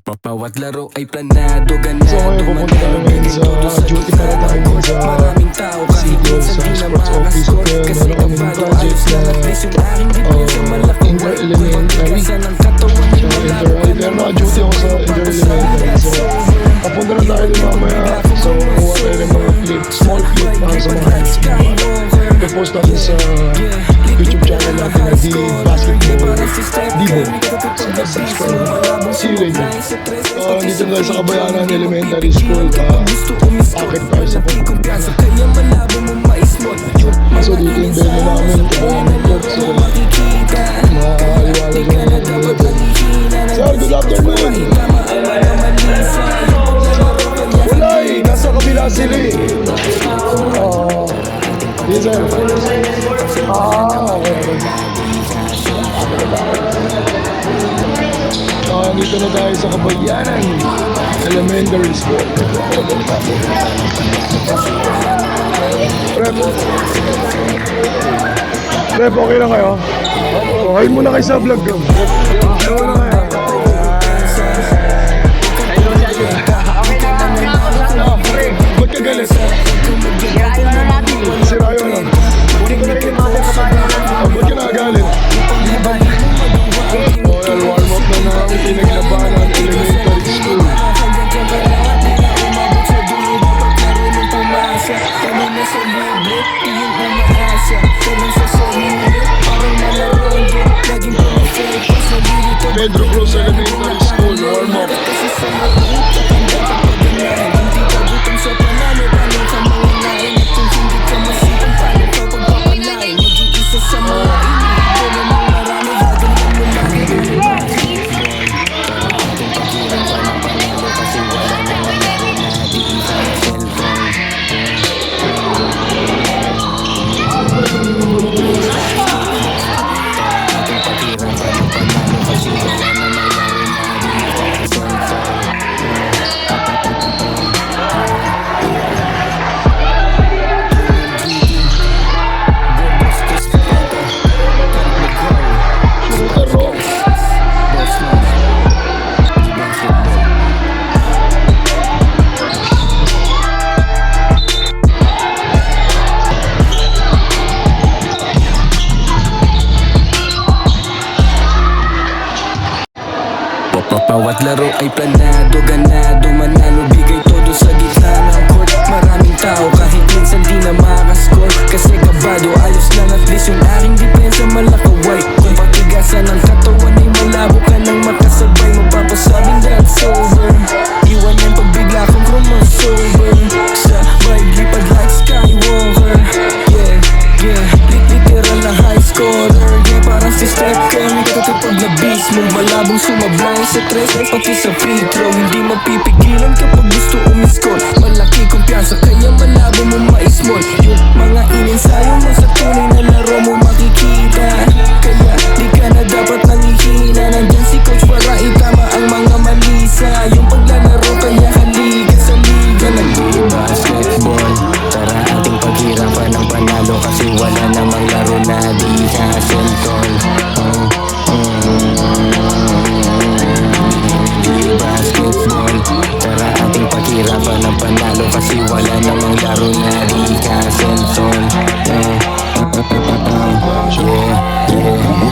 Bawat laro ay planado, ganado. So ngayon pupunta namin sa duty para tayo sa maraming tao kahit minsan di na makaskor. Kasi kabado ayos lang at least yung aking depensa malaki. Inter-elementary. Sa ng katawan ay malabo ka Pero naka-duty ako sa inter-elementary. So papunta na tayo din mamaya. So kuha tayo ng mga clip, small clip para sa mga high school. I-post natin sa YouTube channel natin na The Basketball Divo. So subscribe na. See you later. Dito tayo sa Kabayanan Elementary School. Akit tayo sa pagpunta. So dito yung venue namin. Kabayanan Court. So makakaliwala dyan natin mga dyan. Sir, good afternoon. Wala eh, nasa kabila sila eh. Yes sir. Okay. Dito na tayo sa Kabayanan Elementary School. Rep, okay lang kayo? Okay muna kayo sa vlog ko. Okay na kayo. Ba't ka galit? Sira yun lang. Ba't ka nagalit? Well, warm up na namin pinaglabanan elementary school. Pedro Cruz Elementary School, warm up. Bawat laro ay planado, ganado, manalo, bigay todo sa gitna ng court. Maraming tao kahit minsan di na makaskor. Kasi kabado ayos lang at least yung aking depensa malakaway. Kung patigasan ng katawan ay malabo ka nang makasabay. Mapapasabing that's over. Iwan yan pag bigla kong crossover. Sa vibe lipad like Skywalker. Yeah, yeah, literal na high scorer. Yeah, parang si Steph Curry. Pag nabis mong malabong sumablay sa tres ay pati sa free throw. Hindi mapipigilan kapag gusto umiskor. Malaki kumpiyansa kaya malabo mo ma-small. Yung mga ininsayo mo sa tunay na laro mo makikita. Kaya di ka na dapat nangihina. Nandyan si coach para itama ang mga malisa. Yung paglalaro kaya haliga sa liga. Nag-basketball, tara ating paghirapan ng panalo. Kasi wala namang laro na di kasentol. Basketball, tara ating paghirapan ng panalo. Kasi wala namang laro na di kasentol.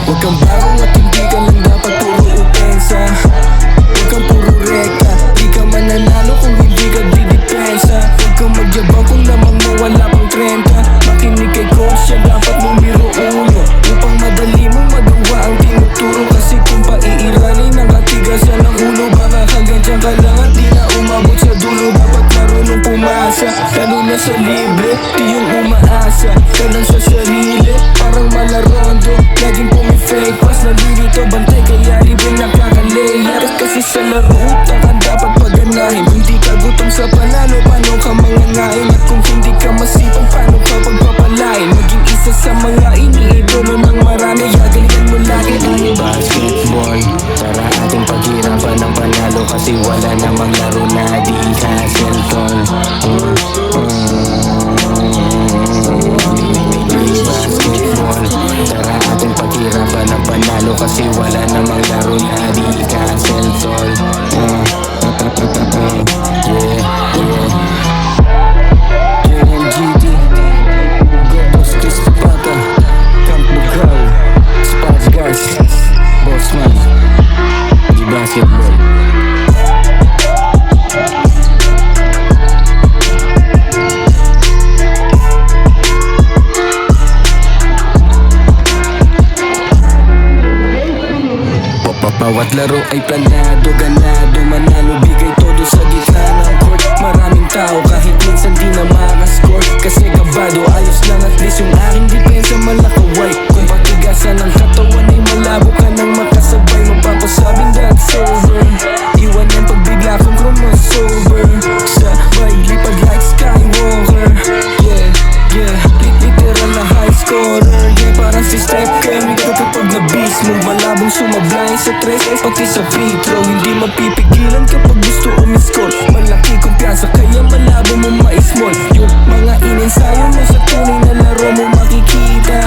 Huwag kang bagong at hindi ka lang dapat puro upensa. Huwag kang puro rekta, di ka mananalo kung hindi ka didepensa. Huwag kang magyabang kung lamang mo wala pang 30. Makinig kay coach, siya dapat bumiro ulo upang madali mong magawa ang tinuturo. Kasi kung paiiralay nakatigasan ng ulo, baka hanggang dyan ka lang at di na umabot sa dulo. Dapat marunong pumasa, lalo na sa libre, di yung umaasa ka lang sa sarili, parang malarondo. Laging pumifake pass, nalilito bantay kaya libre nakakalayar. Kasi sa laro utakan dapat paganahin. Hindi ka gutom sa panalo, paano ka mangangain? At kung hindi ka masipag, paano ka pagpapalain? Maging isa sa mga iniidolo ng marami, gagalingan mo lagi. Basketball, tara ating paghirapan ng panalo. Kasi wala namang laro na di kasentol. Basketball, tara ating paghirapan ng panalo. Kasi wala namang laro na di kasentol. Bawat laro ay planado, ganado, manalo, bigay todo sa gitna ng court. Maraming tao kahit minsan di na makascore, kasi kabado, ayos lang at least yung aking depensa malakaway. Kung patigasan ng katawan ay malabo ka nang makasabay, mapapasabing that's over. Iwan yan pag bigla kong crossover, sabay lipad like Skywalker. Yeah, yeah, literal na high scorer. Yeah, parang si Steph Curry kapag na-beast move, malabong sumablay sa tres, pati sa free throw. Hindi mapipigilan kapag gusto umiscore. Malaki kumpiyansa kaya malabo mo ma-small. Yung mga inensayo mo sa tunay na laro mo makikita,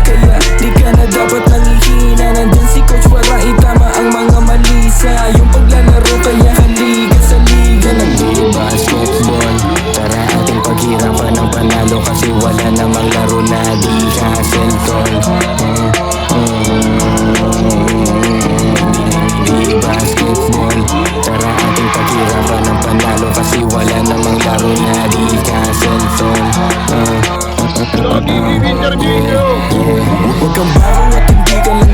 kaya di ka na dapat nangihina. Nandyan si coach para itama ang mga malisa. Yung paglalaro kaya halika sa liga ng basketball. Tara ating paghirapan ng panalo, kasi wala namang laro na di hassle tol. Basketball, tara ating paghirapan ng panalo, kasi wala namang laro na di hassle tol. Huwag kang bago at hindi ka lang